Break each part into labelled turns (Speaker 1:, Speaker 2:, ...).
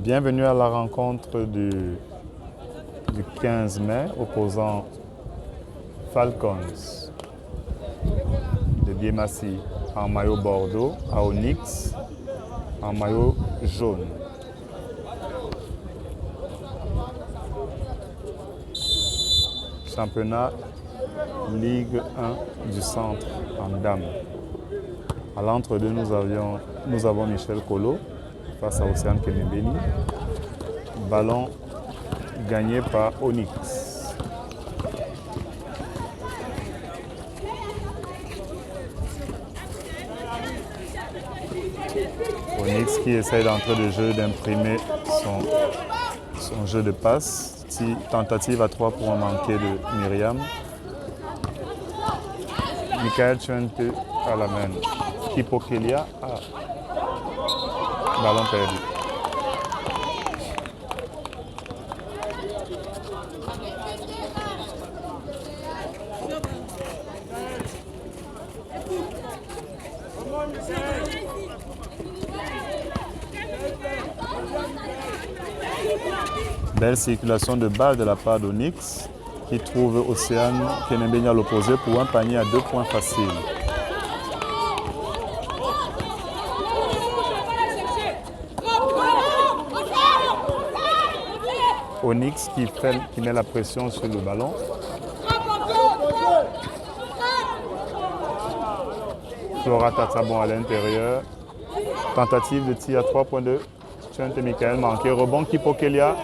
Speaker 1: Bienvenue à la rencontre du 15 mai opposant Falcons de Biémassi en maillot bordeaux à Onyx en maillot jaune. Championnat Ligue 1 du centre en dames. À l'entre-deux, nous avons Michel Kolo face à Océane Kenembeni. Ballon gagné par Onyx. Onyx qui essaie d'entrer de jeu, d'imprimer son jeu de passe. Tentative à 3 points manqués de Myriam. Michael Chuente à la main. Kipo Kelia a ballon perdu. Belle circulation de balle de la part d'Onyx qui trouve Océane Kenembeni à l'opposé pour un panier à 2 points faciles. Onyx qui met la pression sur le ballon. Flora Tatsabon à l'intérieur. Tentative de tir à 3 points de Chuente Michael manqué. Rebond Kipo Kelia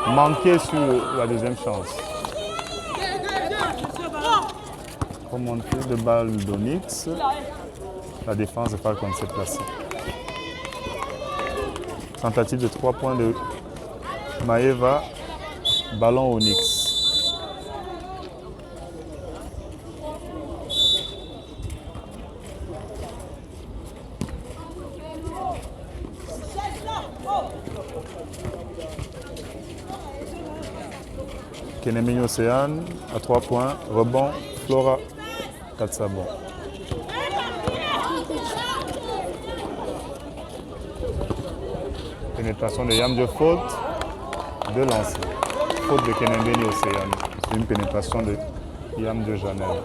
Speaker 1: manqué sur la deuxième chance. Remontée de balle d'Onyx. La défense de Falcon s'est placée. Tentative de 3 points de Maeva. Ballon Onyx. Kenembeni Océane à 3 points. Rebond Flora Tatsabon. Pénétration de Yam de faute de lancer. Faute de Kenembeni Océane. C'est une pénétration de Yam de Janelle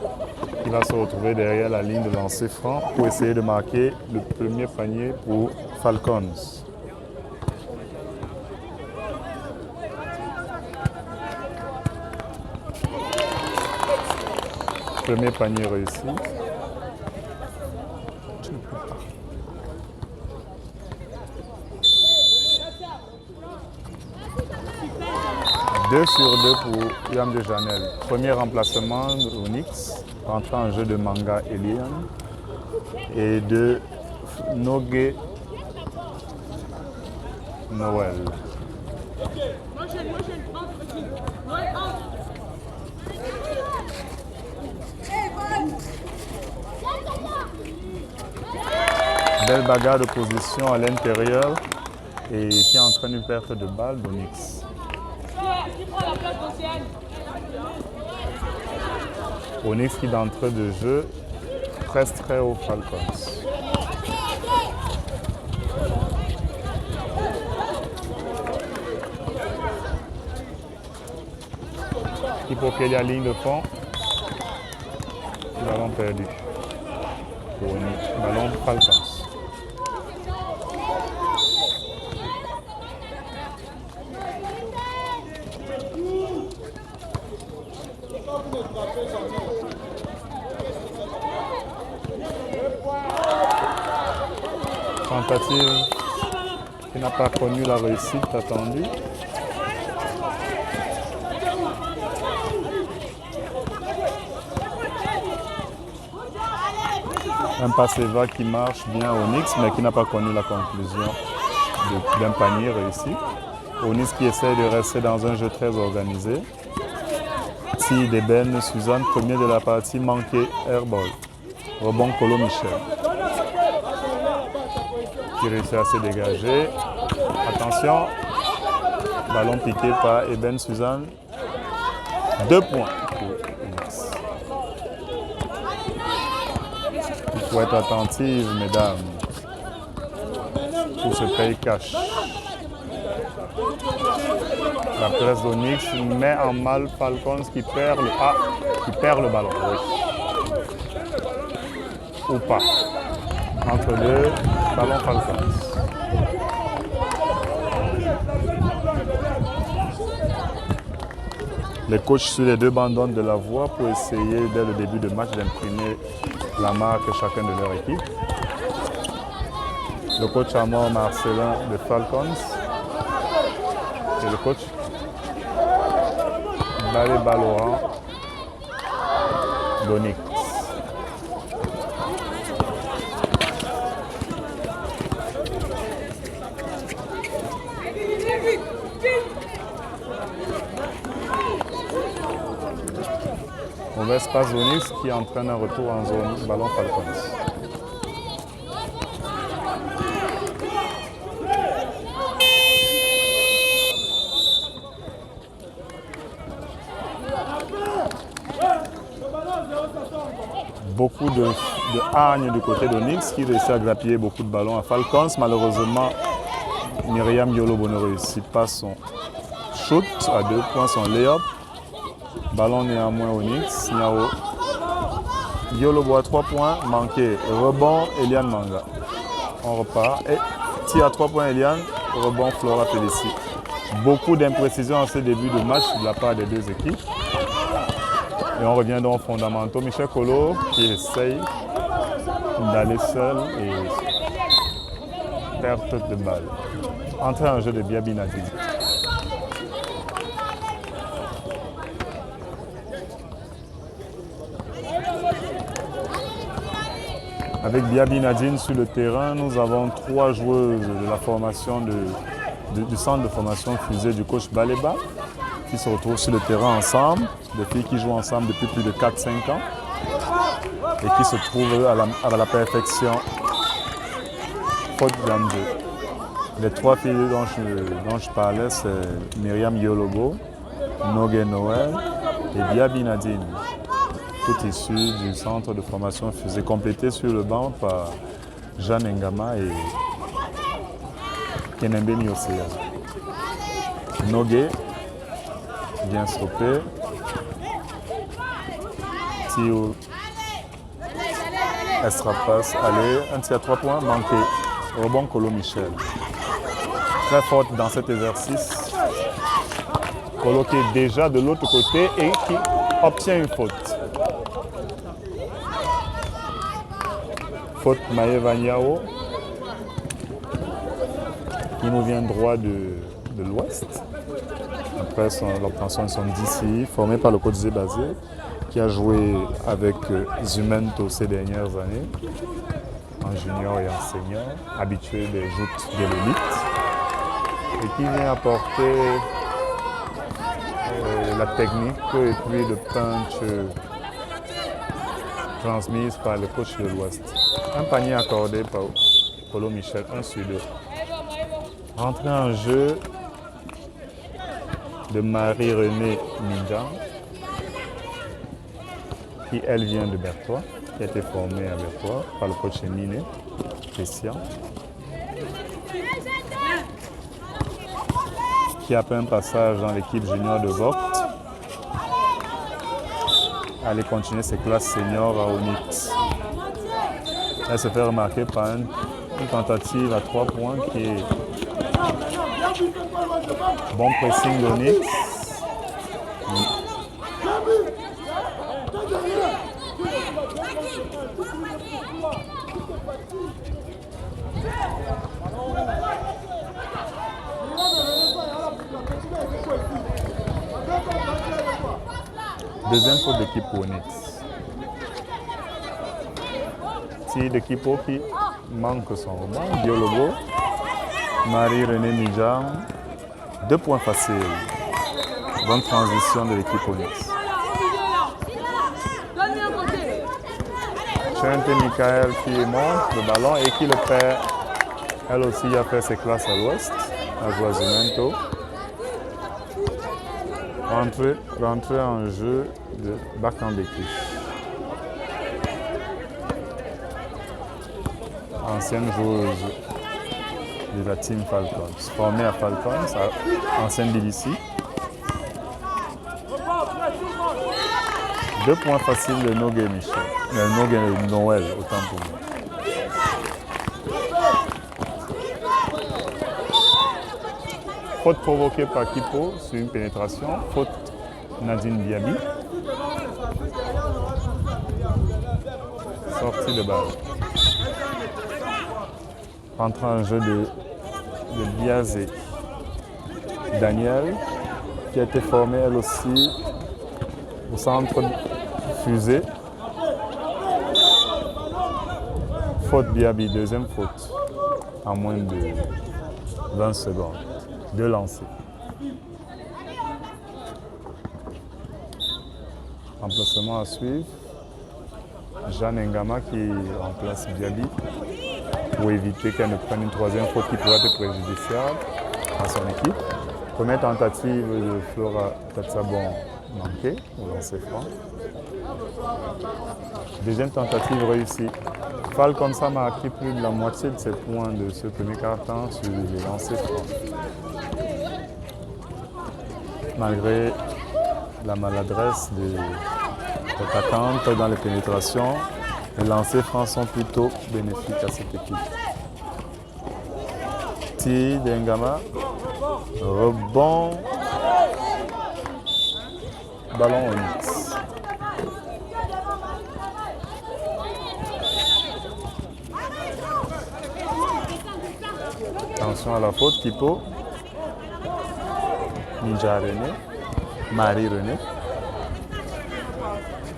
Speaker 1: qui va se retrouver derrière la ligne de lancer franc pour essayer de marquer le premier panier pour Falcons. Premier panier réussi. 2 sur 2 pour Yam de Janelle. Premier remplacement d'Onyx, rentrant en jeu de Manga Elian et de Nogué Noël. Belle bagarre de position à l'intérieur et qui entraîne une perte de balle d'Onyx. Onyx qui d'entrée de jeu reste très haut Falcons. pour qu'il y ait la ligne de fond. Ballon perdu. Pour ballon Falcons. Tentative qui n'a pas connu la réussite attendue. Un passe vague qui marche bien à Onyx, mais qui n'a pas connu la conclusion d'un panier réussi. Onyx qui essaie de rester dans un jeu très organisé. Tir d'Eben Suzanne, premier de la partie, manqué, airball. Rebond Colo Michel. Qui réussit à se dégager. Attention, ballon piqué par Eben Suzanne. 2 points pour Onyx. Il faut être attentive, mesdames. Tout se paye cash. La presse d'Onyx met en mal Falcons qui perd le ballon. Oui. Ou pas. Entre deux, ballon Falcons. Les coachs sur les deux bandes donnent de la voix pour essayer dès le début de match d'imprimer la marque chacun de leur équipe. Le coach Amor Marcelin de Falcons et le coach Baleba Laurent d'Onyx. Mauvaise passe d'Onyx qui entraîne un retour en zone ballon Falcons. Beaucoup de hargne du côté d'Onyx qui réussit à grappiller beaucoup de ballons à Falcons. Malheureusement, Myriam Yolobo ne réussit pas son shoot à 2 points, son lay-up. Ballon néanmoins Onyx. Niao. Yolobo à 3 points, manqué. Rebond Eliane Manga. On repart. Et tir à 3 points Eliane. Rebond Flora Félicie. Beaucoup d'imprécisions en ce début de match de la part des deux équipes. Et on revient donc aux fondamentaux. Michel Colo qui essaye d'aller seul et perdre de balle. Entrée en jeu de Biabi Nadine. Avec Biabi Nadine sur le terrain, nous avons 3 joueuses de la formation du centre de formation fusée du coach Baleba qui se retrouvent sur le terrain ensemble, des filles qui jouent ensemble depuis plus de 4-5 ans et qui se trouvent à la perfection faute d'un jeu. Les 3 filles dont je parlais, c'est Myriam Yolobo, Nogué Noël et Biabi Nadine, toutes issues du centre de formation fusée, complétées sur le banc par Jeanne Ngama et Kenembeni Océan. Nogué bien stoppé. Tio Estrapace, allez, un tir à 3 points, manqué. Rebond Colo Michel. Très forte dans cet exercice. Colo qui est déjà de l'autre côté et qui obtient une faute. Faute Maëva Niao, qui nous vient droit de l'ouest. Après l'obtention de son DC, formé par le coach Zébazé, qui a joué avec Zumento ces dernières années, en junior et en senior, habitué des joutes de l'élite, et qui vient apporter la technique et puis le punch transmise par le coach de l'Ouest. Un panier accordé par Colo Michel, 1 sur 2. Rentrée en jeu de Marie-Renée Mingan, qui elle vient de Berthois, qui a été formée à Berthois par le coach Miné, Christian, qui a fait un passage dans l'équipe junior de Vogt, aller continuer ses classes seniors à Onyx. Elle se fait remarquer par une tentative à 3 points qui est bon pressing d'Onyx. Deuxième faute d'équipe pour Onyx. Tir d'équipe qui manque son rebond. Biologo, Marie-Renée Midjan. 2 points faciles. Bonne transition de l'équipe Onyx. Chante Michael qui monte le ballon et qui le perd. Elle aussi a fait ses classes à l'ouest, à Joasimento. Rentrée en jeu de Bakambeki. Ancienne joueuse de la team Falcons, formée à Falcons, ancienne BBC. 2 points faciles de Nogué Michel. Nogué Noël, autant pour moi. Faute provoquée par Kipo sur une pénétration. Faute Nadine Biabi. Sortie de balle. Entrée en jeu de Biazé. Daniel, qui a été formée elle aussi au centre fusée. Faute Biabi, deuxième faute. En moins de 20 secondes. 2 lancers. Remplacement à suivre. Jeanne Ngama qui remplace Biabi pour éviter qu'elle ne prenne une troisième faute qui pourrait être préjudiciable à son équipe. Première tentative de Flora Tatsabon manquée au lancer franc. Deuxième tentative réussie. Falcons a marqué plus de la moitié de ses points de ce premier quart-temps sur les lancers francs. Malgré la maladresse des attaquantes dans les pénétrations, les lancers francs sont plutôt bénéfiques à cette équipe. Tir d'Engama, rebond, ballon Onyx. Attention à la faute, Kipo. Ninja René, Marie-Renée.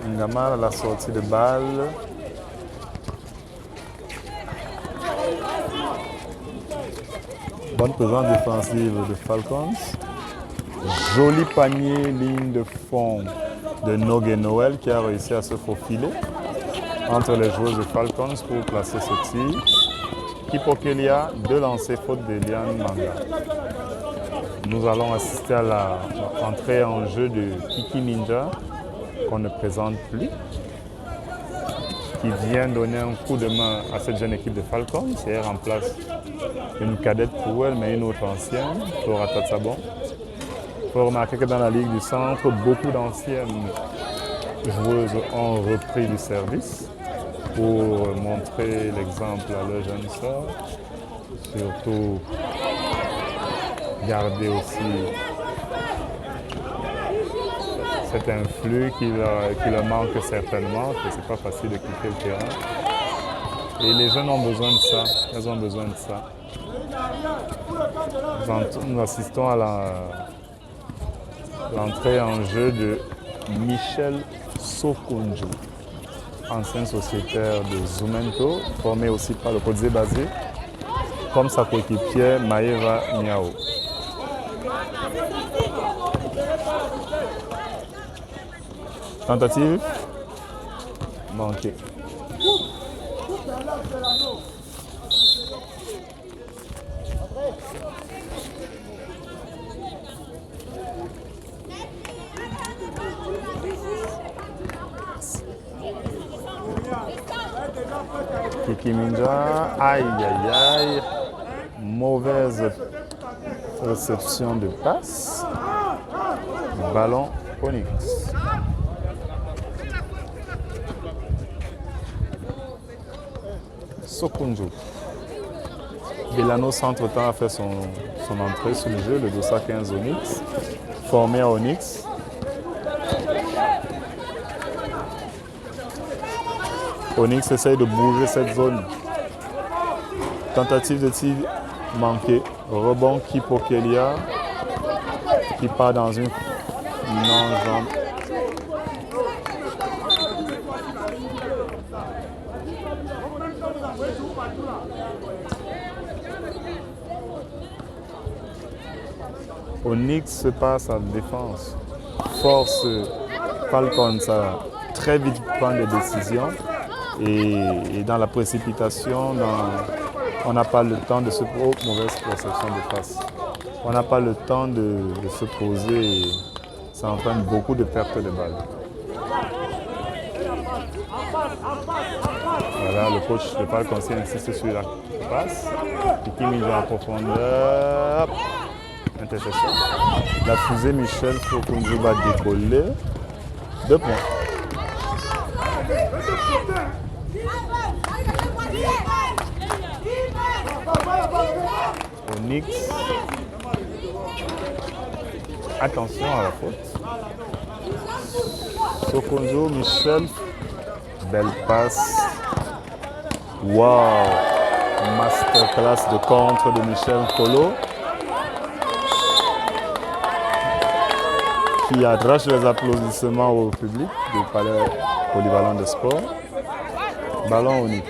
Speaker 1: Ngama à la sortie de balle. Bonne présence défensive de Falcons. Joli panier, ligne de fond de Nogué Noël qui a réussi à se faufiler entre les joueuses de Falcons pour placer ce tir. Kipo Kelia, 2 lancers faute d'Eliane Manga. Nous allons assister à l'entrée en jeu de Kiki Minja, qu'on ne présente plus, qui vient donner un coup de main à cette jeune équipe de Falcons. Et elle remplace une cadette pour elle, mais une autre ancienne, Flora Tatsabon. Il faut remarquer que dans la Ligue du Centre, beaucoup d'anciennes joueuses ont repris du service pour montrer l'exemple à leurs jeunes sœurs, surtout garder aussi cet influx qui leur manque certainement, que ce n'est pas facile de quitter le terrain. Et les jeunes ont besoin de ça, elles ont besoin de ça. Nous assistons à l'entrée en jeu de Michel Sokonjo, ancien sociétaire de Zoumento, formé aussi par le Kodze Basé, comme sa coéquipière Maeva Niao. Tentative manquée. Kiki Minja, aïe aïe aïe, mauvaise réception de passe. Ballon Onyx. Sokunju. Belanos, entre-temps, a fait son entrée sur le jeu, le dossard 15 Onyx, formé à Onyx. Onyx essaye de bouger cette zone. Tentative de tir manquée. Rebond Kipokelia qui part dans une non-jambe. Onyx passe à défense, force Falcons à très vite prendre des décisions et dans la précipitation, on n'a pas le temps de se poser. Oh, mauvaise réception de passe. On n'a pas le temps de se poser et ça entraîne beaucoup de pertes de balles. Voilà, le coach de Falcons insiste sur la passe. Qui mise en profondeur. Interception. La fusée Michel Sokunju va décoller. 2 points. Onyx. Attention à la faute. Sokunju, Michel. Belle passe. Wow! Masterclass de contre de Michel Kolo. Qui arrache les applaudissements au public du palais polyvalent de sport. Ballon Onyx.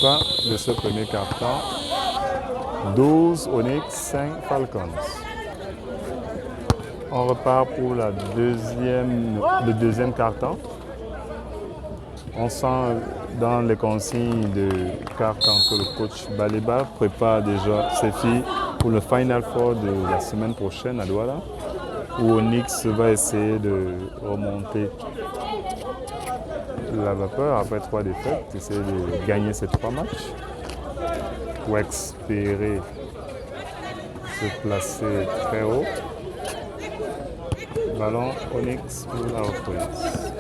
Speaker 1: Fin de ce premier quart-temps. 12 Onyx, 5 Falcons. On repart pour le deuxième quart-temps. On sent dans les consignes de quart-temps que le coach Baleba prépare déjà ses filles pour le Final Four de la semaine prochaine à Douala, où Onyx va essayer de remonter la vapeur après 3 défaites, essayer de gagner ces 3 matchs pour espérer se placer très haut. Ballon Onyx pour la reprise.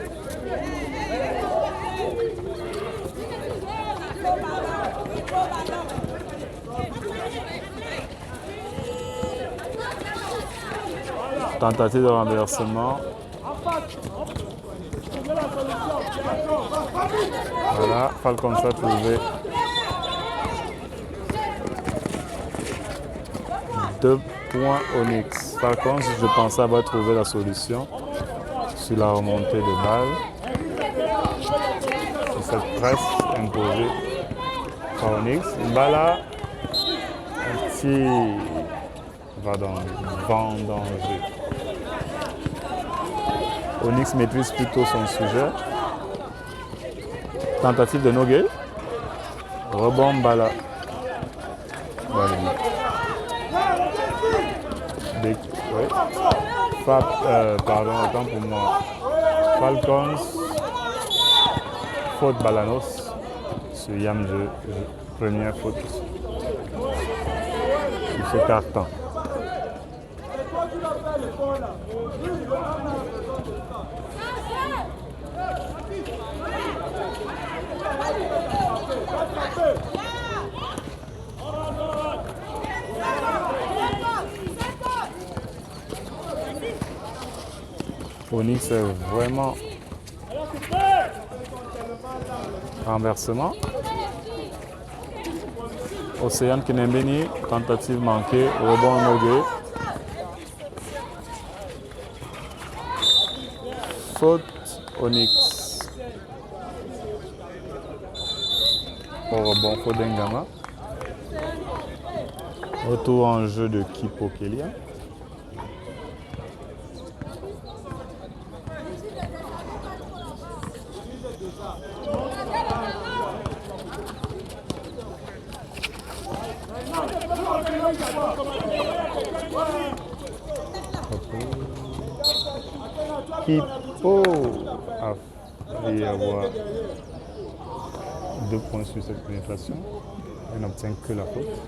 Speaker 1: Tentative de renversement. Voilà, Falcons a trouvé 2 points Onyx. Falcons, je pensais avoir trouvé la solution sur la remontée de balle. Sur cette presse imposée par Onyx. Bala, un petit va dans le vent danger. Onyx maîtrise plutôt son sujet. Tentative de no-gay. Rebond Bala. Oui. Pardon, autant pour moi. Falcons. Faute Balanos. Sur Yam Jeu. Première faute. Sur ce carton. Onyx est vraiment renversement. Océane Kinembeni, tentative manquée, rebond Nogué. Faute Onyx. Au rebond faute d'Engama. Retour en jeu de Kipokelia. Kipo a failli avoir 2 points sur cette pénétration. Elle n'obtient que la faute.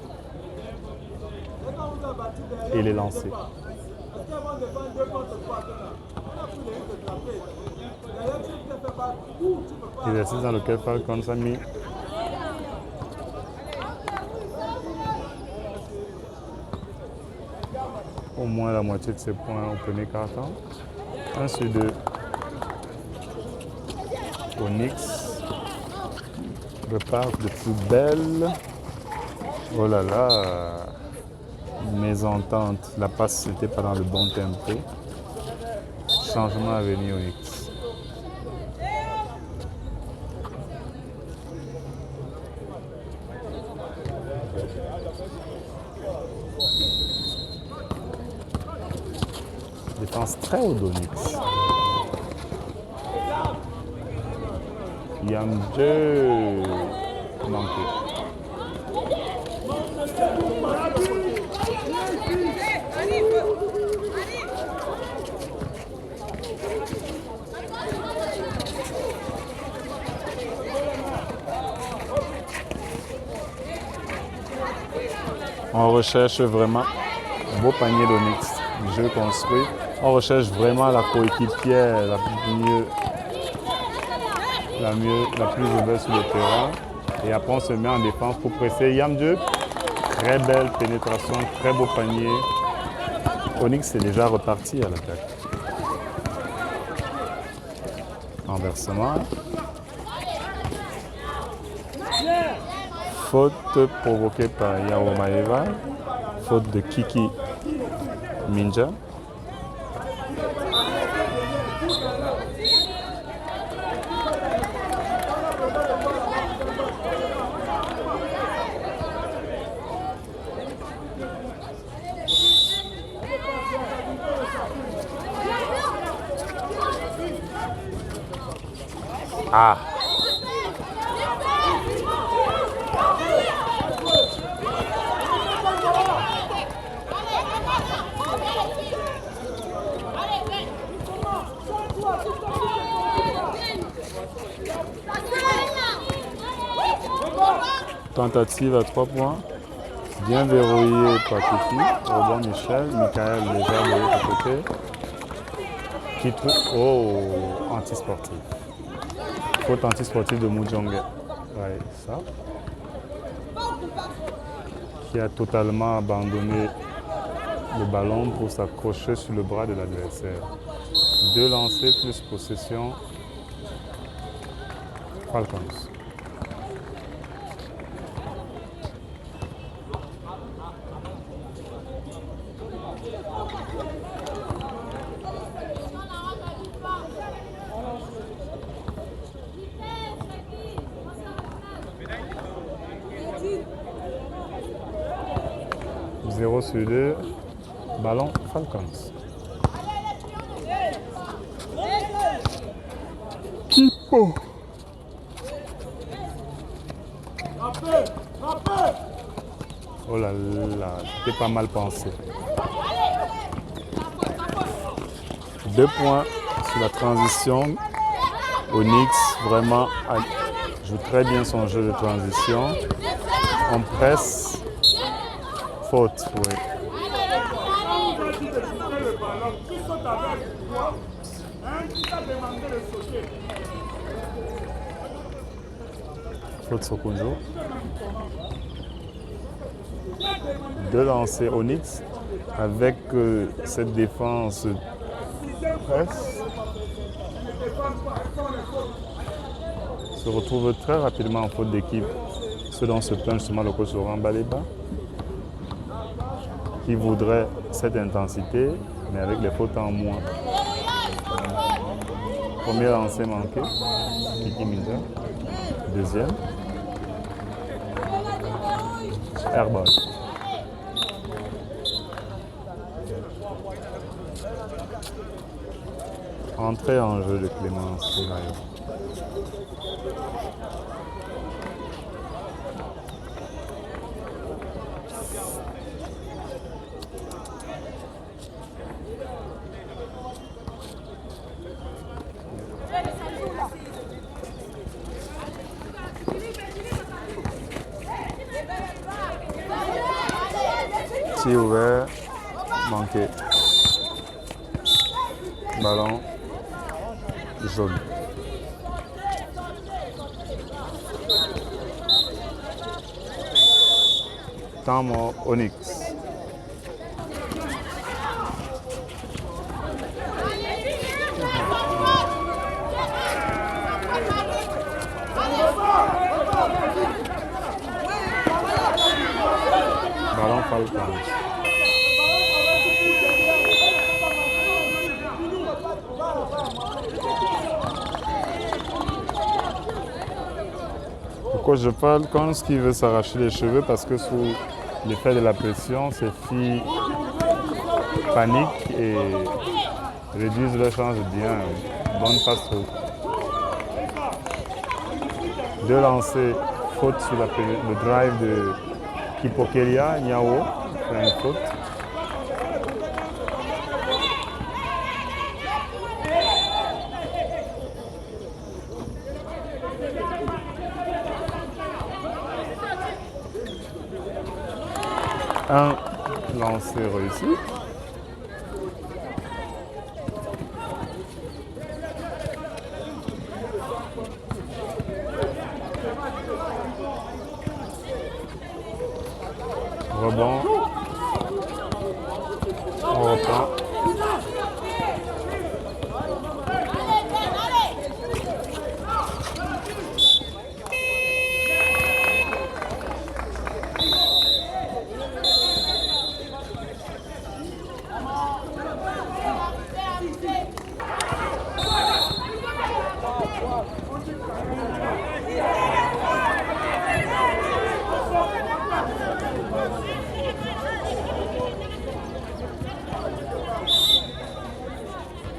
Speaker 1: et les lancers. Exercice dans lequel Falcons a mis au moins la moitié de ses points au premier quart-temps. 1 sur 2. Onyx repart de plus belle. Oh là là, mésentente. La passe n'était pas dans le bon tempo. Changement à venir Onyx. Défense très haut d'Onyx. Yam 2 manqué. On recherche vraiment un beau panier d'Onyx. Jeu construit. On recherche vraiment la coéquipière la plus ouverte sur le terrain. Et après, on se met en défense pour presser. Yam 2, très belle pénétration, très beau panier. Onyx est déjà reparti à l'attaque. Renversement. Faute provoquée par Yao Maeva. Faute de Kiki Minja. Ah! Tentative à 3 points. Bien verrouillé par Kiki. Rebond Michel. Michael déjà de l'autre côté. Qui trouve. Oh! Antisportif. Faute antisportive de Mujonge. Ouais, ça. Qui a totalement abandonné le ballon pour s'accrocher sur le bras de l'adversaire. 2 lancers plus possession. Falcons. Zéro sur 2, ballon Falcons. Kipo. Oh là là, c'était pas mal pensé. 2 points sur la transition. Onyx vraiment joue très bien son jeu de transition. On presse. Faute, oui. Faute Sokunjo. 2 lancers Onyx avec cette défense presse. Se retrouve très rapidement en faute d'équipe. Ce dont se plaint justement le coach Laurent Baleba, qui voudrait cette intensité, mais avec les fautes en moins. Premier lancer manqué, Kiki Minja. Deuxième. Airball. Entrée en jeu de Clémence Maillot. tir ouvert, manqué. Ballon jaune. Temps mort, Onyx. Ballon Falcons. Coach de Falcons qui veut s'arracher les cheveux parce que sous l'effet de la pression, ses filles paniquent et réduisent leur chance de bien. Bonne passe. 2 lancers, faute sur le drive de Kipokelia, Niao, fait une faute. Un lancer réussi. Rebond. On reprend.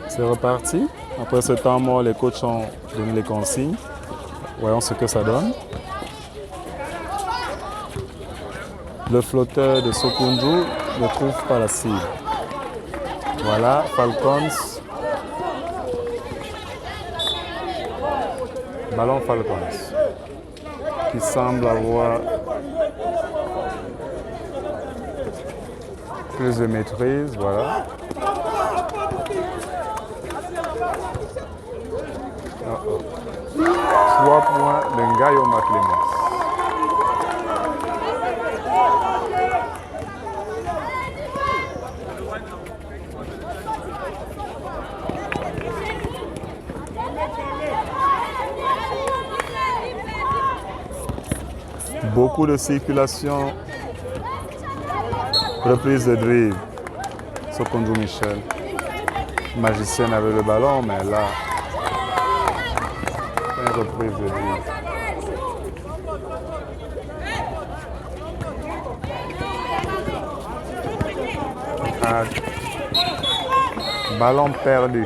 Speaker 1: C'est reparti. Après ce temps mort, les coachs ont donné les consignes. Voyons ce que ça donne. Le flotteur de Sokunju ne trouve pas la cible. Voilà, Falcons. Ballon Falcons. Qui semble avoir plus de maîtrise. Voilà. 3 points de Ngayo Maclemons. Beaucoup de circulation. Reprise de drive. Sokunju Michel. Magicienne avec le ballon, mais là, une reprise de drive. Ballon perdu.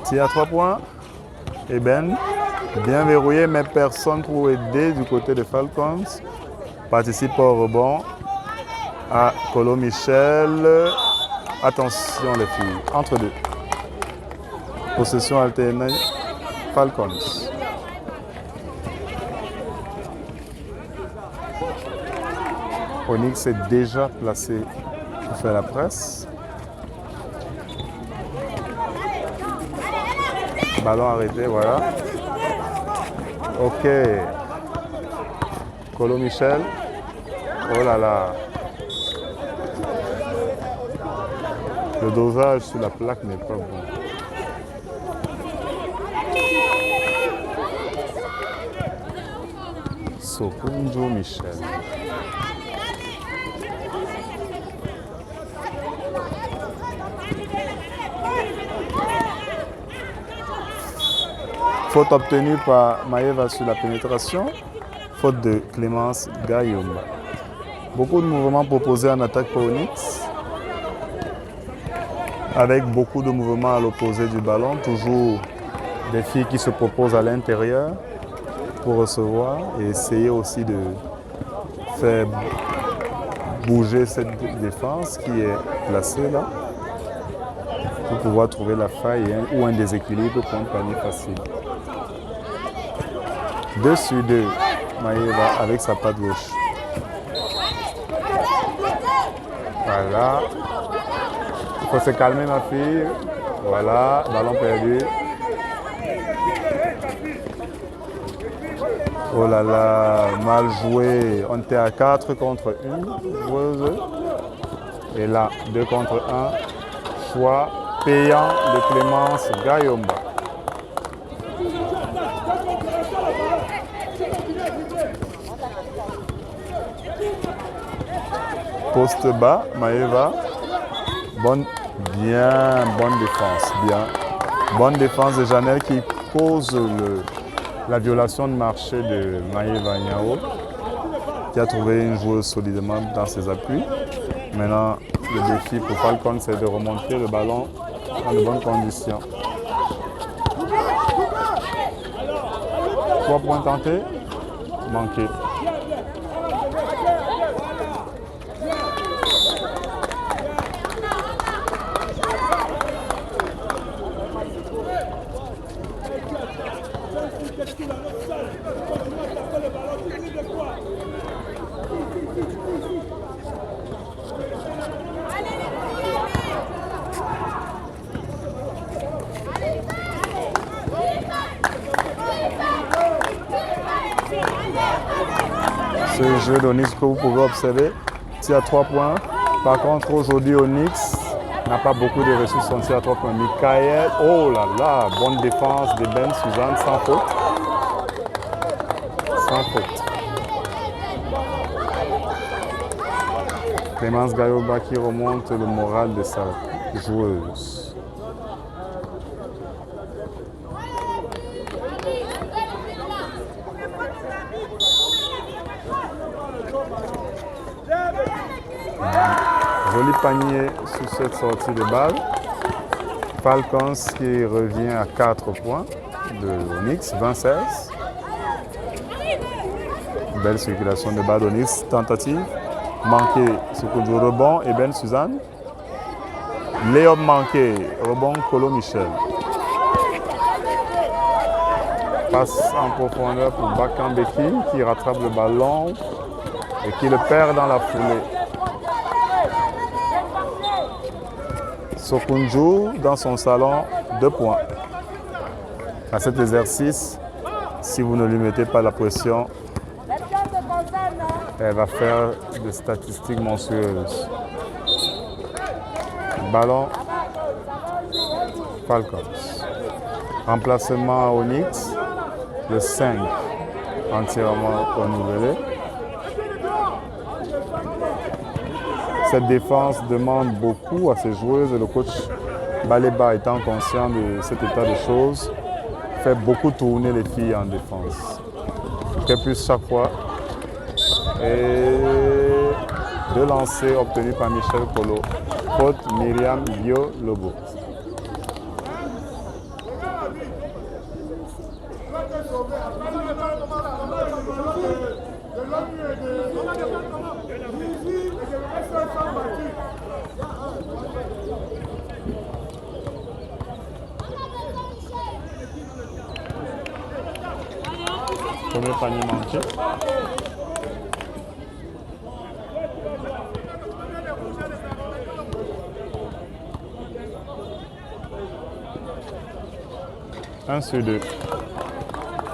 Speaker 1: Tir à 3 points. Eben, bien verrouillé, mais personne pour aider du côté de Falcons. Participe au rebond à Colo Michel. Attention les filles, entre deux. Possession alternée, Falcons. Onyx est déjà placé pour faire la presse. Ballon arrêté, voilà. Ok. Colo Michel. Oh là là. Le dosage sur la plaque n'est pas bon. Sokunju Michel. Faute obtenue par Maeva sur la pénétration. Faute de Clémence Gayomba. Beaucoup de mouvements proposés en attaque par Onyx. Avec beaucoup de mouvements à l'opposé du ballon. Toujours des filles qui se proposent à l'intérieur pour recevoir et essayer aussi de faire bouger cette défense qui est placée là pour pouvoir trouver la faille ou un déséquilibre pour un panier facile. 2 sur 2, Maeva avec sa patte gauche. Voilà. Il faut se calmer ma fille. Voilà, ballon perdu. Oh là là, mal joué. On était à 4 contre 1 joueuse. Et là, 2 contre 1. Choix payant de Clémence Gayomba. Poste bas, Maeva. Bonne défense. Bien. Bonne défense de Janelle qui cause la violation de marché de Maeva Nyao, qui a trouvé une joueuse solidement dans ses appuis. Maintenant, le défi pour Falcon, c'est de remonter le ballon dans de bonnes conditions. 3 points tentés, manqués. Ce jeu d'Onyx que vous pouvez observer, tir à 3 points. Par contre, aujourd'hui, Onyx n'a pas beaucoup de ressources sur son tir à 3 points. Michael, oh là là, bonne défense de Ben Suzanne, sans faute. Sans faute. Clémence Gayomba qui remonte le moral de sa joueuse. Joli panier sur cette sortie de balle. Falcons qui revient à 4 points de Onyx, 20-16. Belle circulation de balle d'Onyx, tentative. Manqué sur coup de rebond et Ben Suzanne. Léon manqué, rebond Colo Michel. Passe en profondeur pour Bakambeki qui rattrape le ballon et qui le perd dans la foulée. Sokunju dans son salon, 2 points. À cet exercice, si vous ne lui mettez pas la pression, elle va faire des statistiques monstrueuses. Ballon, Falcons. Remplacement à Onyx, le 5 entièrement renouvelé. Cette défense demande beaucoup à ses joueuses et le coach Baleba, étant conscient de cet état de choses, fait beaucoup tourner les filles en défense. Qu'elles puissent chaque fois. Et 2 lancers obtenus par Michel Colo. Faute Myriam Bio Lobo. Premier panier manqué. Un sur 2.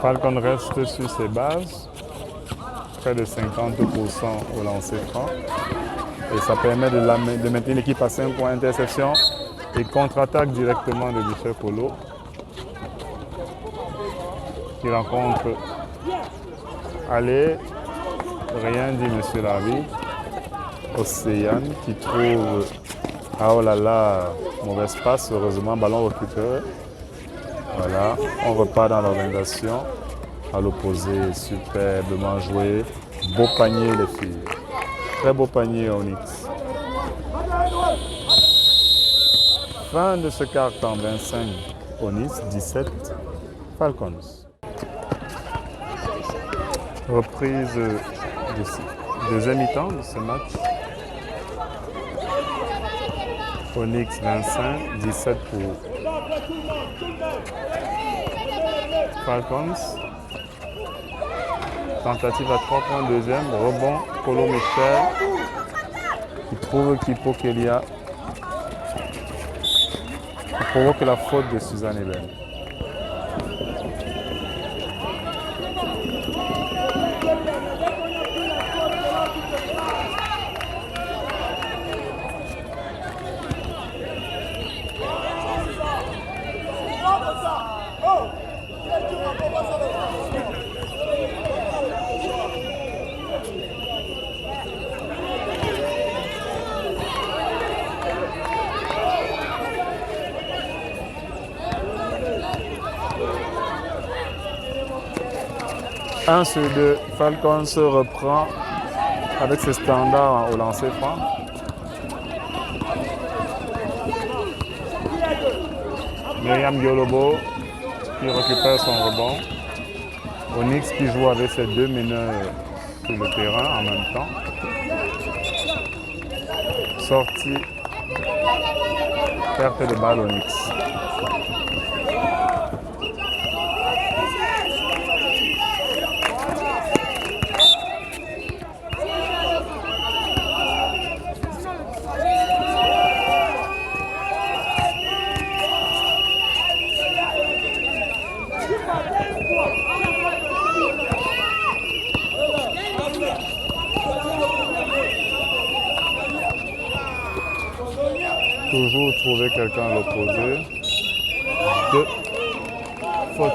Speaker 1: Falcon reste sur ses bases, près de 50% au lancer franc. Et ça permet de maintenir l'équipe à 5 points interception et contre-attaque directement de Michel Polo, qui rencontre Allez, rien dit monsieur l'arbitre. Océane qui trouve, ah oh là là, mauvaise passe, heureusement, ballon récupéré. Voilà, on repart dans l'organisation. À l'opposé, superbement joué. Beau panier les filles. Très beau panier Onyx. Fin de ce quart-temps, 25 Onyx, 17 Falcons. Reprise de deuxième mi-temps de ce match Onyx 25, 17 pour Falcons. Tentative à 3 points, deuxième. Rebond, Colo Michel. Il trouve Kipo Kelia. Il provoque la faute de Suzanne Eben. Un sur deux, Falcon se reprend avec ses standards au lancer franc. Myriam Diolobo qui récupère son rebond. Onyx qui joue avec ses deux meneurs sur le terrain en même temps. Sortie, perte de balle Onyx. Toujours trouver quelqu'un à l'opposé. Deux fautes.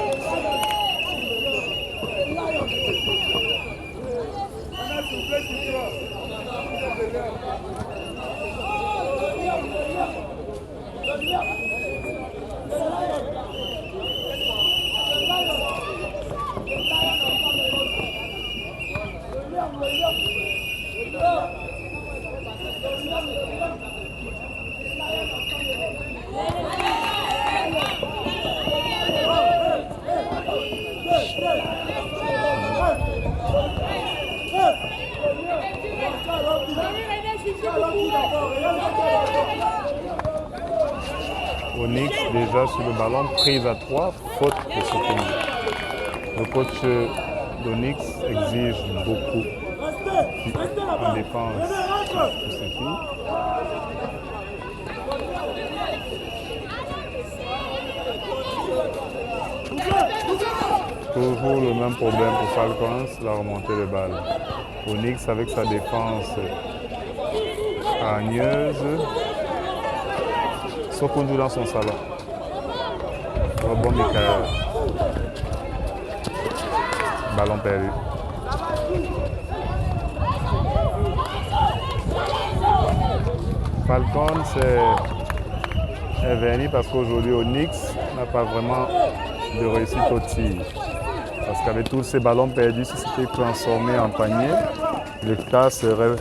Speaker 1: Onyx déjà sur le ballon, prise à 3, faute de Sokomi. Le coach d'Onyx exige beaucoup en défense pour ses filles. Toujours le même problème pour Falcons, la remontée de balle. Onyx avec sa défense hargneuse. Sokoundou dans son salon. Rebond Michael. Ballon perdu. Falcon est verni parce qu'aujourd'hui Onyx n'a pas vraiment de réussite au tir. Parce qu'avec tous ces ballons perdus, si c'était transformé en panier, le cas serait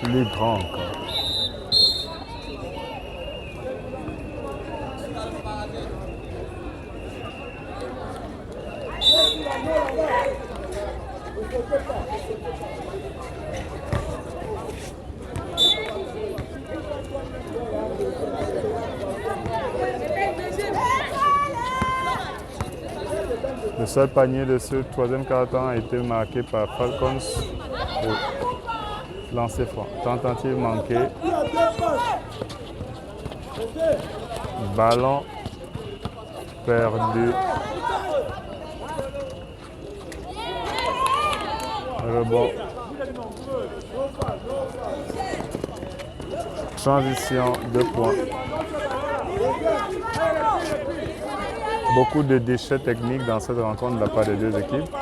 Speaker 1: plus grand encore. Le seul panier de ce troisième quart-temps a été marqué par Falcons au lancer franc. Tentative manquée. Ballon perdu. Rebond. Transition, 2 points. Beaucoup de déchets techniques dans cette rencontre de la part des deux équipes.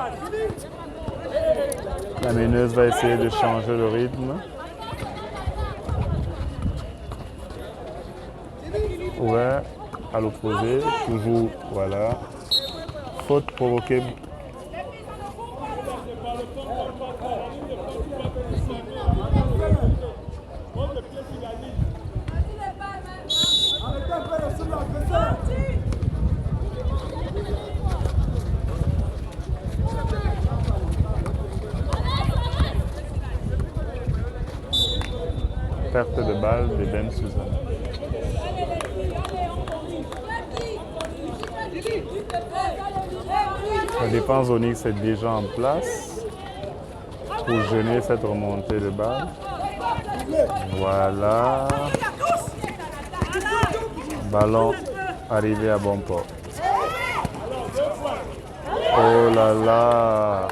Speaker 1: La meneuse va essayer de changer le rythme. Ouvert à l'opposé, toujours, voilà. Faute provoquée. Perte de balle de Ben Suzanne. défense Onyx est déjà en place pour gêner cette remontée de balle. Voilà. Ballon arrivé à bon port. Oh là là,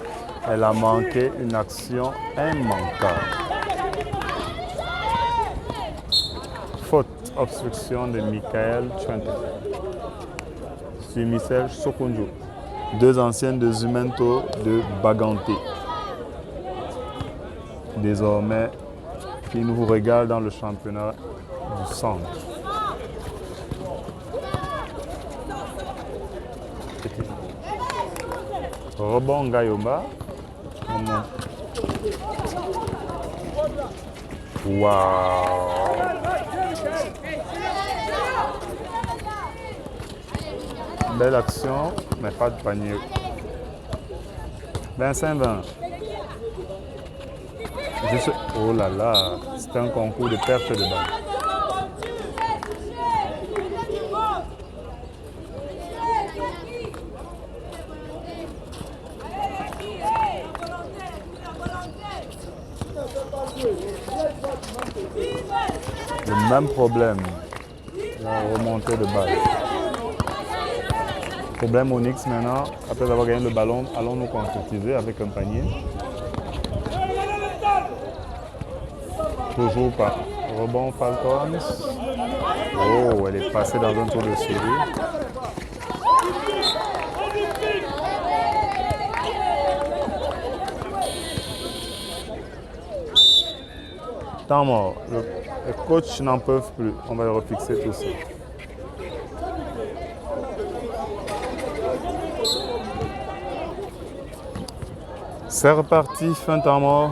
Speaker 1: elle a manqué une action immanquable. Faute, obstruction de Michael Chante sur Michel Sokonjo. Deux anciennes de Zumento de Baganté. Désormais, qui nous regarde dans le championnat du centre. Rebond Gayomba. Waouh! Belle action, mais pas de panier. 25-20. Oh là là, c'est un concours de perte de balle. Le même problème, la remontée de balle. Problème Onyx maintenant, après avoir gagné le ballon, allons-nous concrétiser avec un panier. Toujours pas. Rebond Falcons. Oh, elle est passée dans un tour de série. Temps mort. Les coachs n'en peuvent plus. On va le refixer tout ça. C'est reparti, fin temps mort.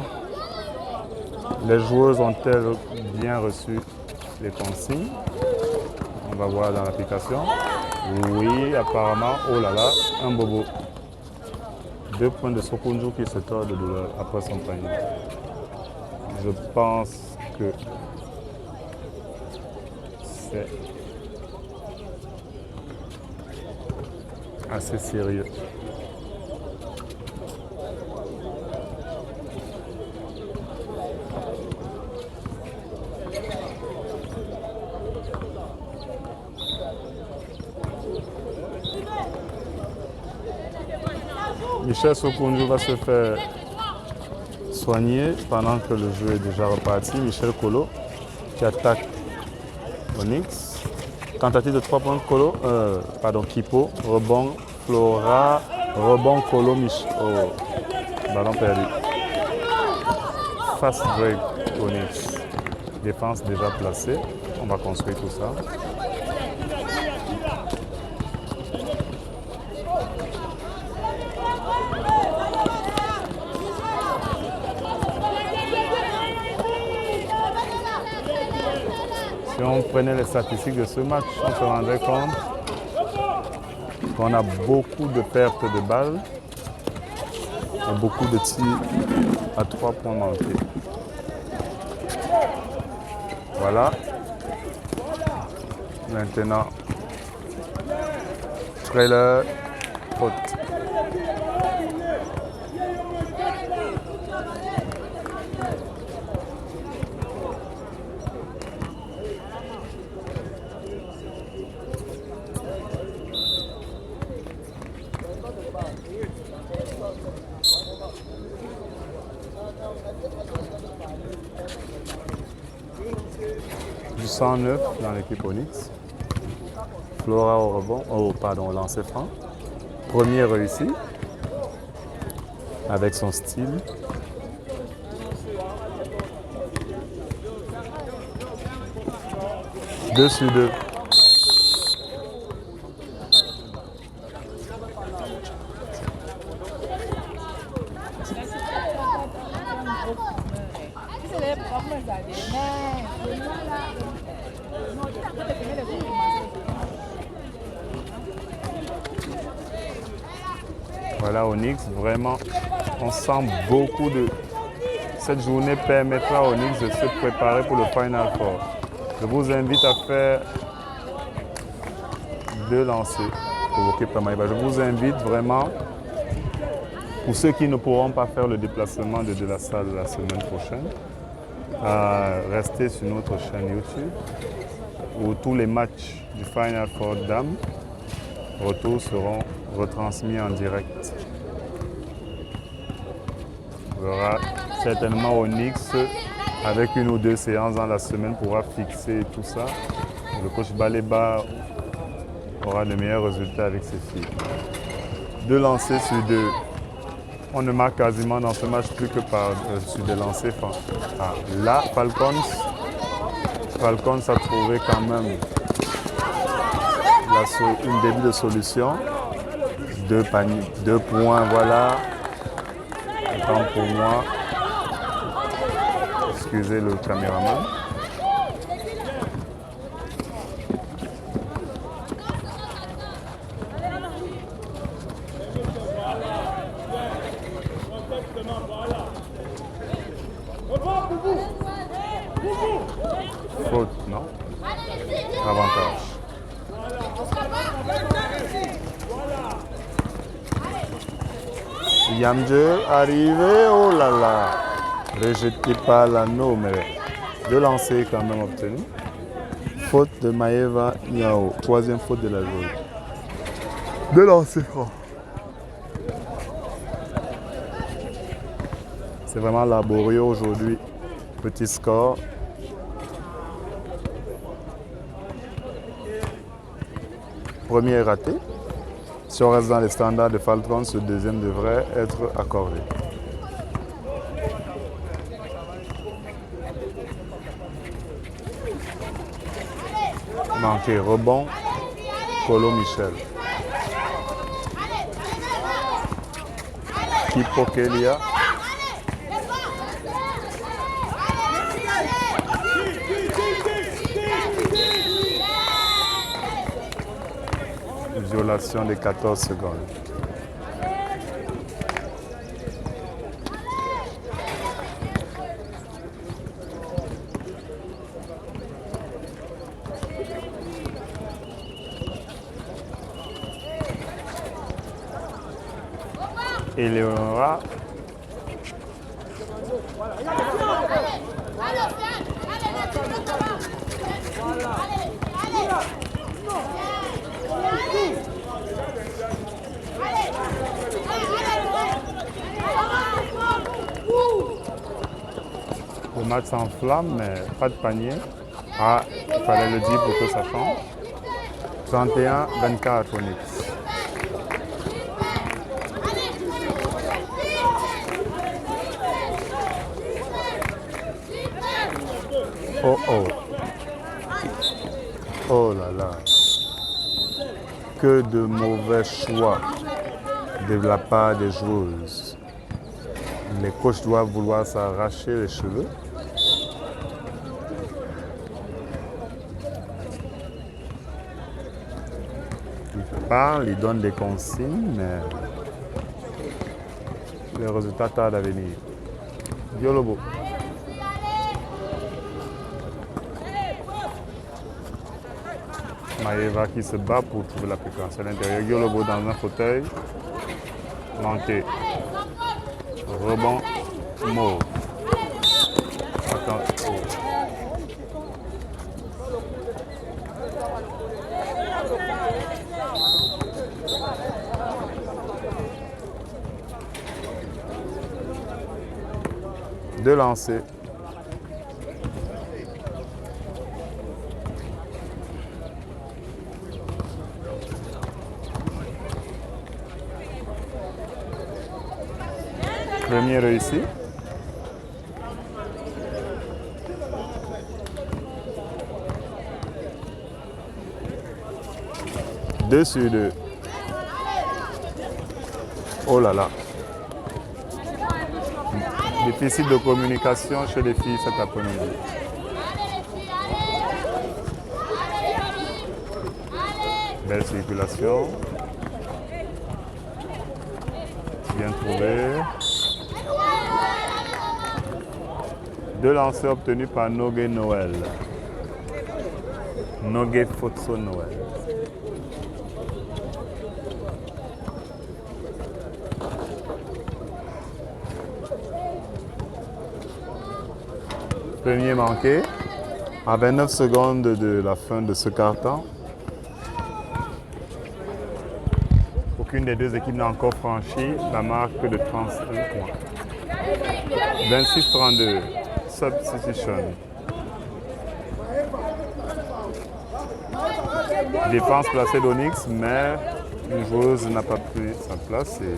Speaker 1: Les joueuses ont-elles bien reçu les consignes? On va voir dans l'application. Oui, apparemment. Oh là là, un bobo. 2 points de Sokonjo qui se tord de douleur après son panier. Je pense que c'est assez sérieux. Michel Sokonjo va se faire soigner pendant que le jeu est déjà reparti. Michel Kolo qui attaque Onyx. Tentative de 3 points de Kolo, Kipo. Rebond Flora. Rebond Kolo Michel. Oh, ballon perdu. Fast break Onyx. Défense déjà placée. On va construire tout ça. Si on prenait les statistiques de ce match, on se rendrait compte qu'on a beaucoup de pertes de balles et beaucoup de tirs à 3 points manqués. Voilà. Maintenant, trailer, faute. Du 109 dans l'équipe Onyx. Flora au rebond, au lancer franc. Premier réussi avec son style. Deux sur deux. Voilà, Onyx, vraiment, on sent beaucoup de... Cette journée permettra à Onyx de se préparer pour le Final Four. Je vous invite à faire 2 lancers provoqués par Maïba. Je vous invite vraiment Pour ceux qui ne pourront pas faire le déplacement de la salle la semaine prochaine, restez sur notre chaîne YouTube où tous les matchs du Final Four Dames retour seront retransmis en direct. Il y aura certainement Onyx avec une ou deux séances dans la semaine pourra fixer tout ça. Le coach Baleba aura de meilleurs résultats avec ses filles. 2 lancers sur 2. On ne marque quasiment dans ce match plus que sur des lancers francs. Là, Falcons a trouvé quand même une début de solution. 2 points, voilà. Autant pour moi. Excusez le caméraman. Faute, non? Avantage. Yamje arrivé, oh là là. Rejeté par l'anneau, mais 2 lancers quand même obtenus. Faute de Maeva Niao, 3e faute de la journée. 2 lancers francs. C'est vraiment laborieux aujourd'hui. Petit score. Premier est raté. Si on reste dans les standards de Falcons, ce deuxième devrait être accordé. Manqué, rebond, Colo Michel. Kipo Kelia. Violation des 14 secondes. Eleonora. Le match s'enflamme, mais pas de panier. Il fallait le dire pour que ça change. 31-24 Onyx. Oh oh. Oh là là. Que de mauvais choix de la part des joueuses. Les coachs doivent vouloir s'arracher les cheveux. Ils parlent, ils donnent des consignes, mais les résultats tardent à venir. Diolobo. Maeva qui se bat pour trouver la fréquence à l'intérieur. Diolobo dans un fauteuil. Manqué. Rebond. Mauve. Attends. Deux lancers. Premier réussi. Deux sur deux. Oh là là. Déficit de communication chez les filles cet après-midi. Belle circulation. Bien trouvé. Deux lancers obtenus par Nogué Noël. Nogué Fotso Noël. premier manqué. À 29 secondes de la fin de ce quart-temps. Aucune des deux équipes n'a encore franchi la marque de 31 points. 26-32. Substitution. Défense placée d'Onyx, mais une joueuse n'a pas pris sa place et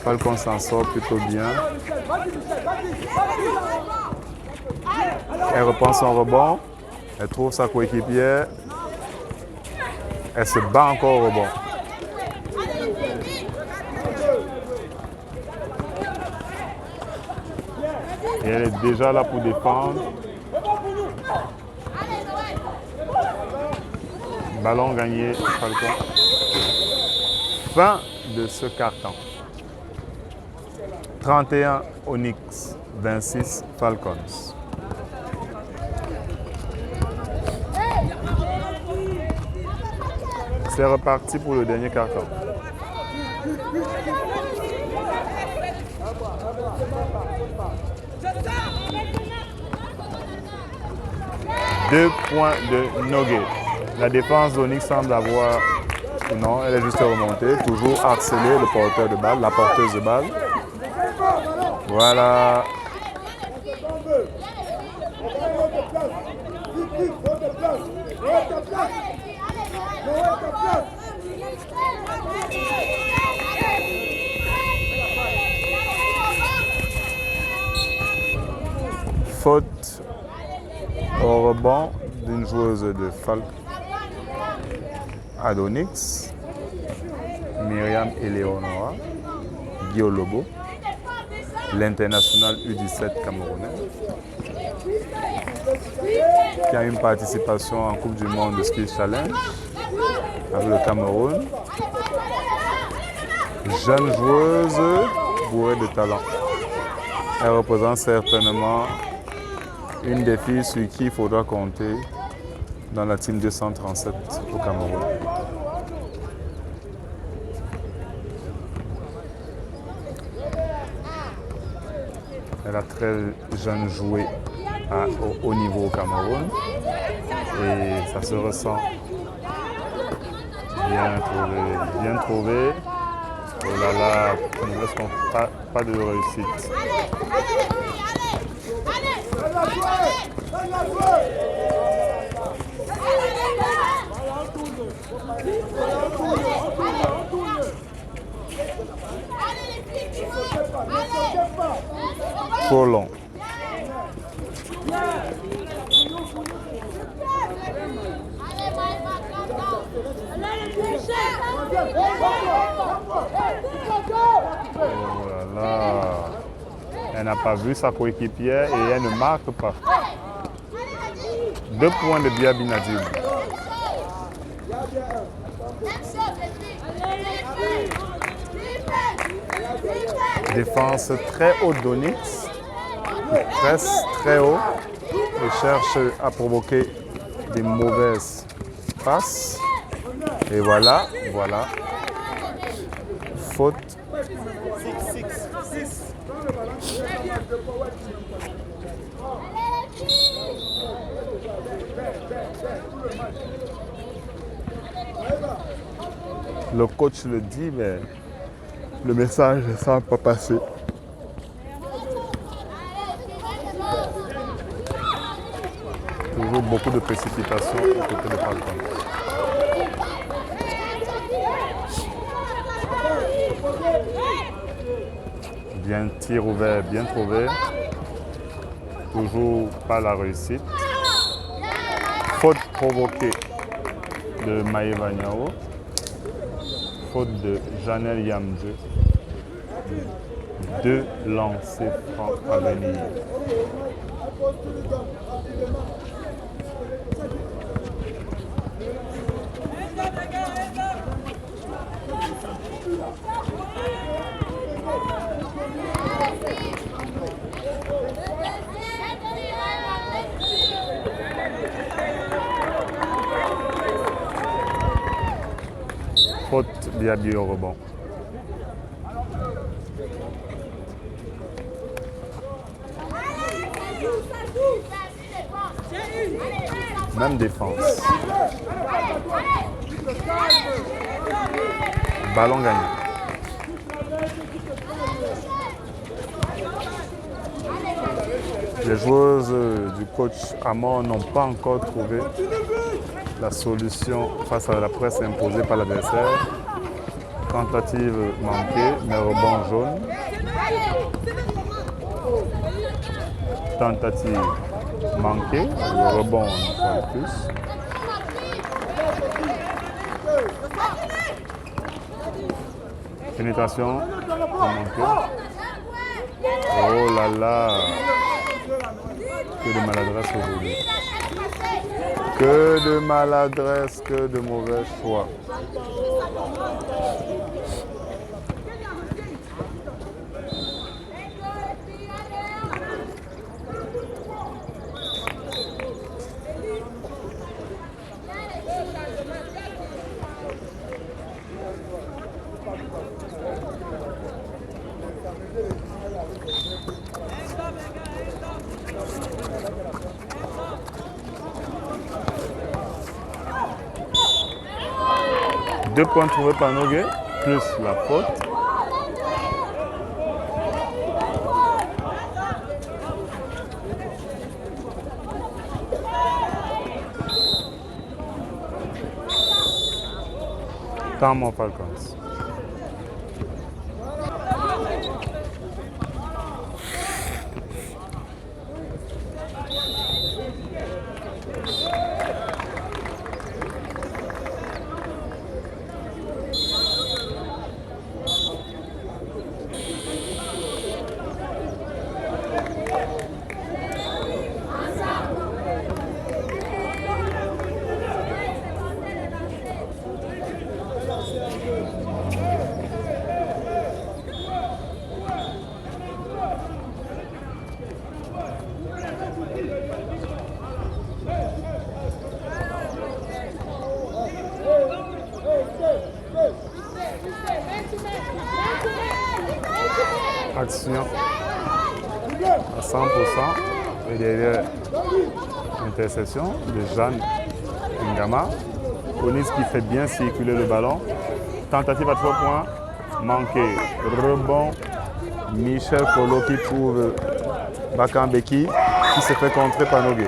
Speaker 1: Falcon s'en sort plutôt bien. Elle reprend son rebond, elle trouve sa coéquipière, elle se bat encore au rebond. Et elle est déjà là pour défendre. Ballon gagné, Falcon. Fin de ce carton. 31 Onyx, 26 Falcons. C'est reparti pour le dernier carton. Deux points de Nogay. La défense d'Onyx semble avoir... Non, elle est juste remontée. Toujours harceler le porteur de balle, la porteuse de balle. Voilà. Faute au rebond d'une joueuse de Falcon à d'Onyx, Myriam Eleonora Guiolobo, l'international U17 camerounais, qui a une participation en Coupe du Monde de Ski Challenge avec le Cameroun. Jeune joueuse bourrée de talent. Elle représente certainement une des filles sur qui il faudra compter dans la team 237 au Cameroun. Elle a très jeune joué au haut niveau au Cameroun et ça se ressent. Bien trouvé, bien trouvé. Oh là là, on ne laisse pas de réussite. Trop long. Oh là là. Elle n'a pas vu sa coéquipière et elle ne marque pas. 2 points de Biabi Nadim. Défense très haute d'Onyx. Il presse très haut et cherche à provoquer des mauvaises passes. Et voilà. Faute. Le coach le dit, mais le message ne semble pas passer. Toujours beaucoup de précipitations du côté de Falcon. Bien tir ouvert, bien trouvé. Toujours pas la réussite. Faute provoquée de Maëva Niao. Faute de Janelle Yamdje. 2 lancers francs à venir. Faute Biabi au rebond. Même défense. Ballon gagné. Les joueuses du coach Amor n'ont pas encore trouvé la solution face à la presse imposée par l'adversaire. Tentative manquée, mais rebond jaune. Tentative manquée, le rebond une fois de plus. Pénétration manquée. Oh là là! Que de maladresse aujourd'hui. Que de maladresse, que de mauvais choix. Deux points trouvés par Nogué, plus la faute. Temps mon Falcons. Action à 100% et derrière interception de Jeanne Ngama. Onis qui fait bien circuler le ballon. Tentative à 3 points, manqué. Rebond, Michel Kolo qui trouve Bakambeki qui se fait contrer par Nogué.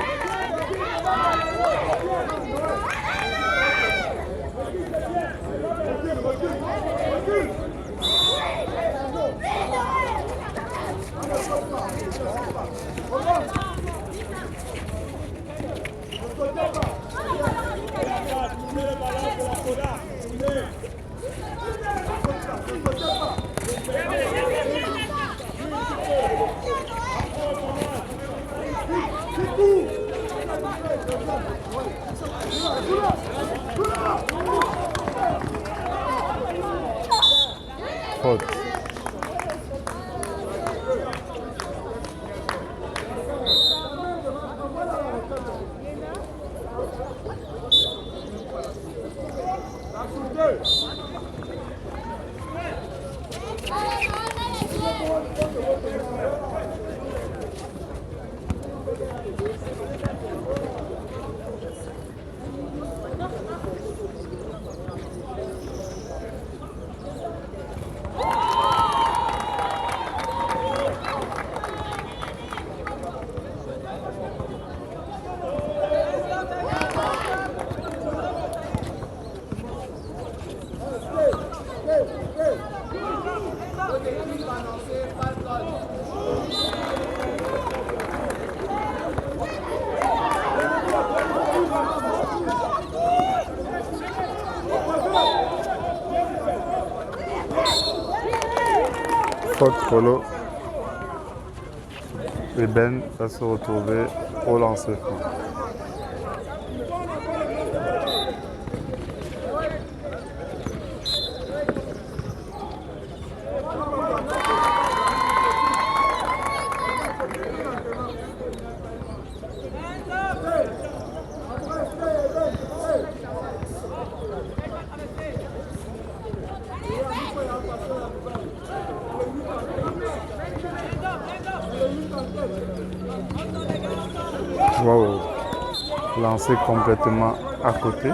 Speaker 1: Faute. Faute Kolo. Et Ben va se retrouver au lancer franc. Wow. Lancé complètement à côté.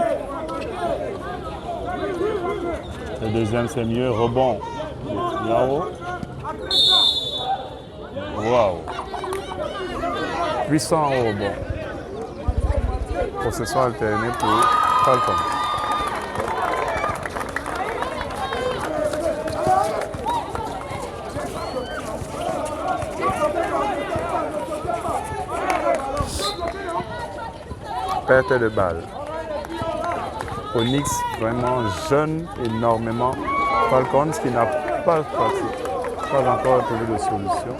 Speaker 1: Le deuxième, c'est mieux. Rebond. Yao. Waouh. Puissant au rebond. Possession alternée pour Falcons. Perte de balle. Onyx vraiment jeune énormément. Falcons qui n'a pas encore trouvé de solution.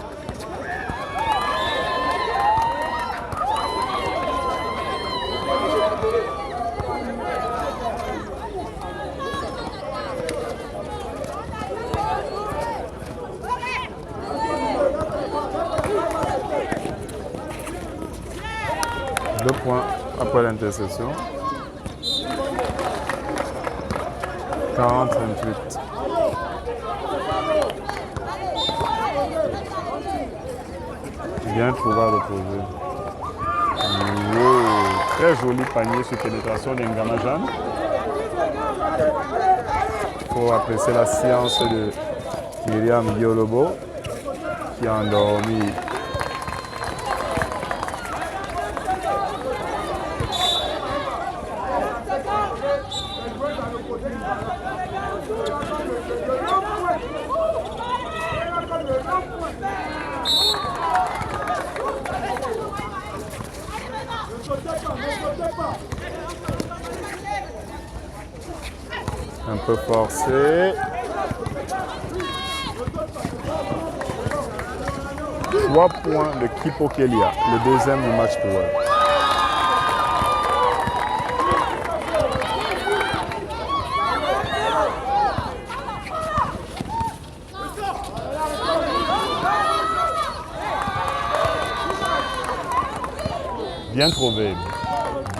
Speaker 1: Deux points après l'interception. 40-28. Bien trouvé à l'opposé. Wow. Très joli panier sur pénétration d'Engamajan. Il faut apprécier la science de Myriam Yolobo qui a endormi. Un peu forcé. 3 points de Kipo Kelia, le deuxième du match pour elle.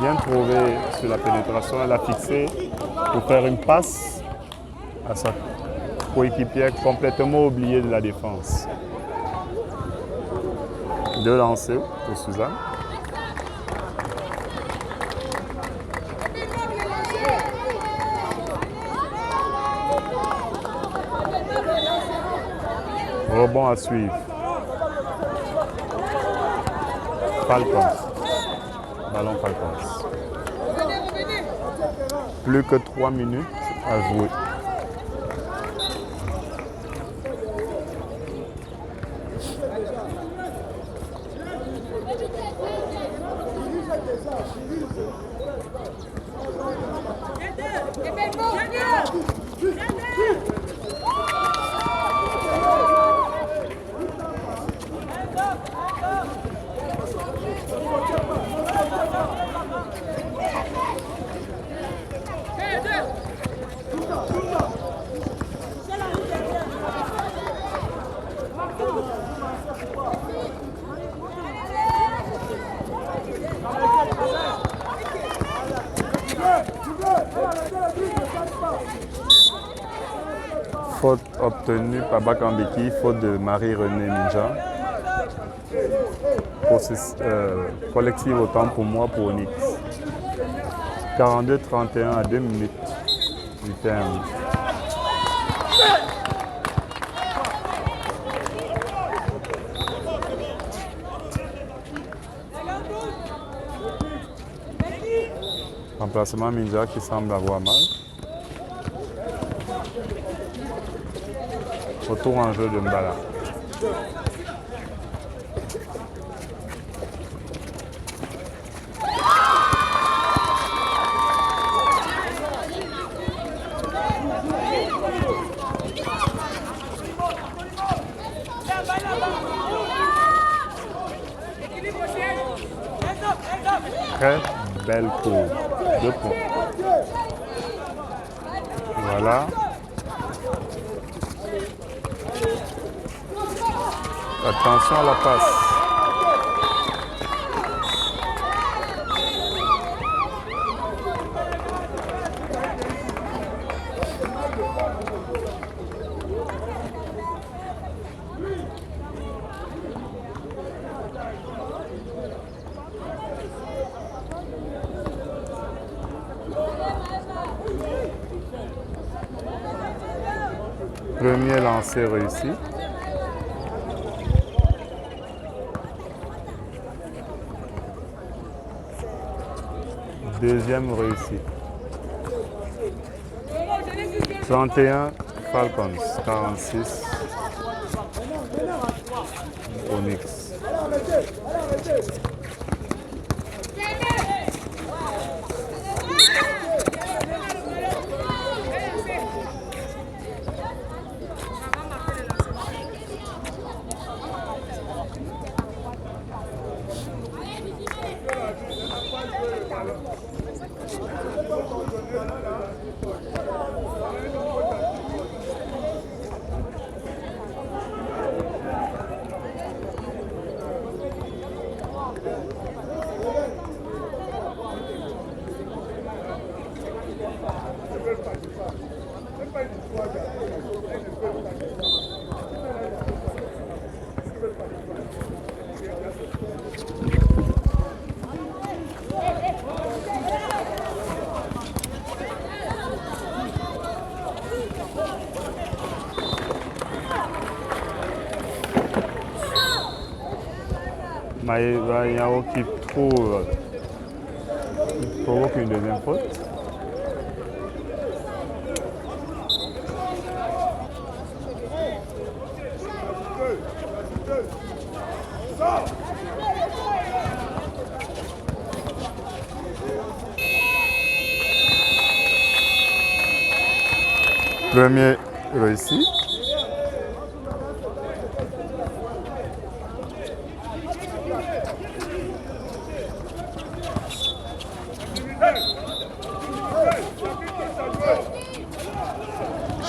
Speaker 1: Bien trouvé sur la pénétration. Elle a fixé pour faire une passe à sa coéquipière complètement oubliée de la défense. 2 lancers pour Suzanne. Rebond à suivre. Falcons. Ballon Falcons. Plus que 3 minutes à jouer. Faute obtenue par Bakambeki, faute de Marie-Renée Minja. Collective autant pour moi, pour Onyx. 42-31 à 2 minutes du terme. Remplacement Minja qui semble avoir mal. Retour en jeu de Mbala. Très belle courbe. 2 points. Voilà. Attention à la passe. Premier lancer réussi. Deuxième réussi. 31 Falcons, 46 Onyx. Maïao qui provoque une deuxième faute. Premier réussi.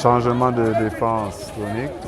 Speaker 1: Changement de défense, Onyx.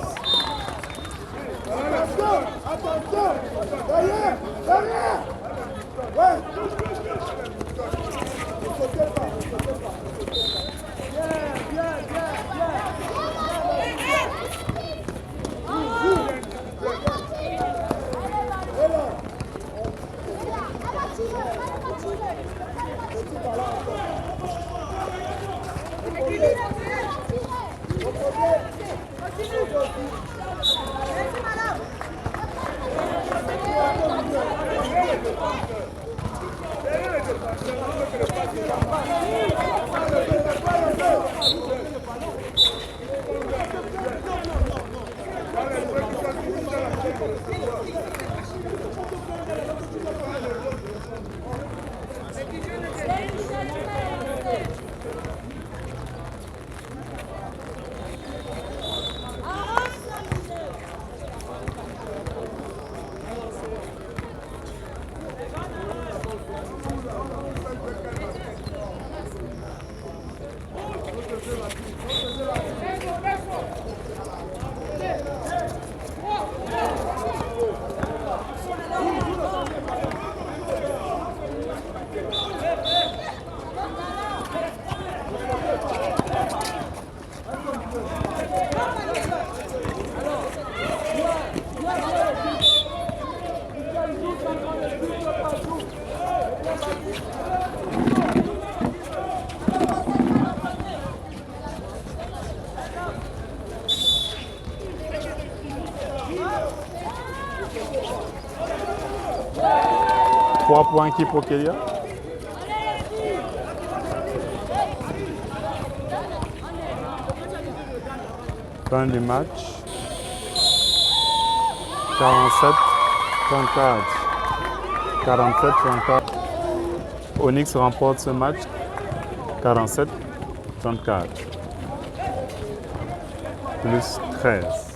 Speaker 1: Trois points qui pour Kélia. Fin du match. 47-34. 47-34. Onyx remporte ce match. 47-34. Plus 13.